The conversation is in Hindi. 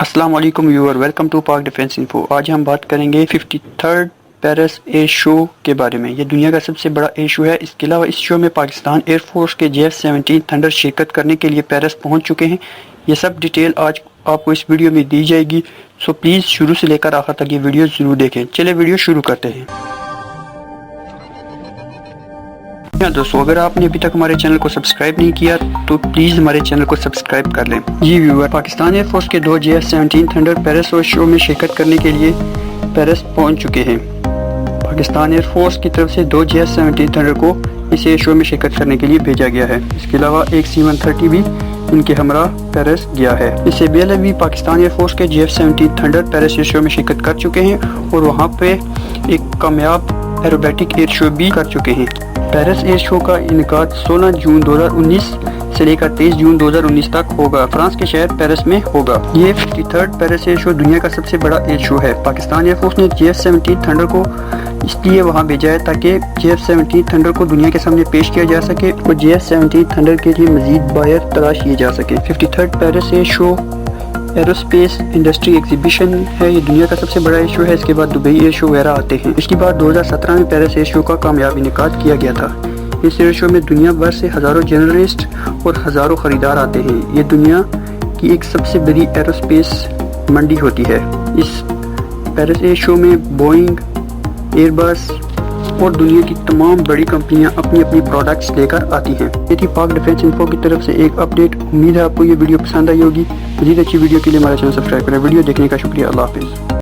अस्सलाम वालेकुम व्यूअर, वेलकम टू पाक डिफेंस इन्फो। आज हम बात करेंगे 53rd पेरिस एयर शो के बारे में। ये दुनिया का सबसे बड़ा एयर शो है। इसके अलावा इस शो में पाकिस्तान एयरफोर्स के JF-17 थंडर शिरकत करने के लिए पेरिस पहुंच चुके हैं। ये सब डिटेल आज आपको इस वीडियो में दी जाएगी, सो प्लीज़ शुरू से लेकर आखिर तक ये वीडियो ज़रूर देखें। चलिए वीडियो शुरू करते हैं। दोस्तों, अगर आपने अभी तक हमारे चैनल को सब्सक्राइब नहीं किया तो प्लीज़ हमारे चैनल को सब्सक्राइब कर लें। जी व्यूअर, पाकिस्तान एयरफोर्स के 2 JF-17 थंडर पेरिस और शो में शिरकत करने के लिए पेरिस पहुंच चुके हैं। पाकिस्तान एयरफोर्स की तरफ से 2 JF-17 थंडर को इस एयर शो में शिरकत करने के लिए भेजा गया है। इसके अलावा एक C-130 भी उनके हमरा पेरिस गया है। इससे पहले भी पाकिस्तान एयरफोर्स के JF-17 thunder Paris air show में शिरकत कर चुके हैं और वहाँ पे एक कामयाब एरोबेटिक एयर शो भी कर चुके हैं। पेरिस एयर शो का इनकाद 16 जून 2019 से लेकर 23 जून 2019 तक होगा। फ्रांस के शहर पेरिस में होगा। ये 53rd पेरिस एयर शो दुनिया का सबसे बड़ा एयर शो है। पाकिस्तान एयरफोर्स ने JF-17 थंडर को इसलिए वहां भेजा है ताकि JF-17 थंडर को दुनिया के सामने पेश किया जा सके और JF-17 थंडर के लिए मजीद बायर तलाश किए जा सके। 53rd Paris air show aerospace industry exhibition है। ये दुनिया का सबसे बड़ा एयर शो है। इसके बाद दुबई एयर शो वगैरह आते हैं। इसके बाद 2017 में पेरिस एयर शो का कामयाब इनेकाद किया गया था। इस एयर शो में दुनिया भर से हज़ारों जर्नलिस्ट और हज़ारों ख़रीदार आते हैं। ये दुनिया की एक सबसे बड़ी एरोस्पेस मंडी होती है। इस पेरिस एयर शो में बोइंग, एयरबस और दुनिया की तमाम बड़ी कंपनियां अपनी अपनी प्रोडक्ट्स लेकर आती हैं। ये थी पाक डिफेंस इन्फो की तरफ से एक अपडेट। उम्मीद है आपको ये वीडियो पसंद आई होगी। मज़ीद अच्छी वीडियो के लिए हमारा चैनल सब्सक्राइब करें। वीडियो देखने का शुक्रिया। अल्लाह हाफिज़।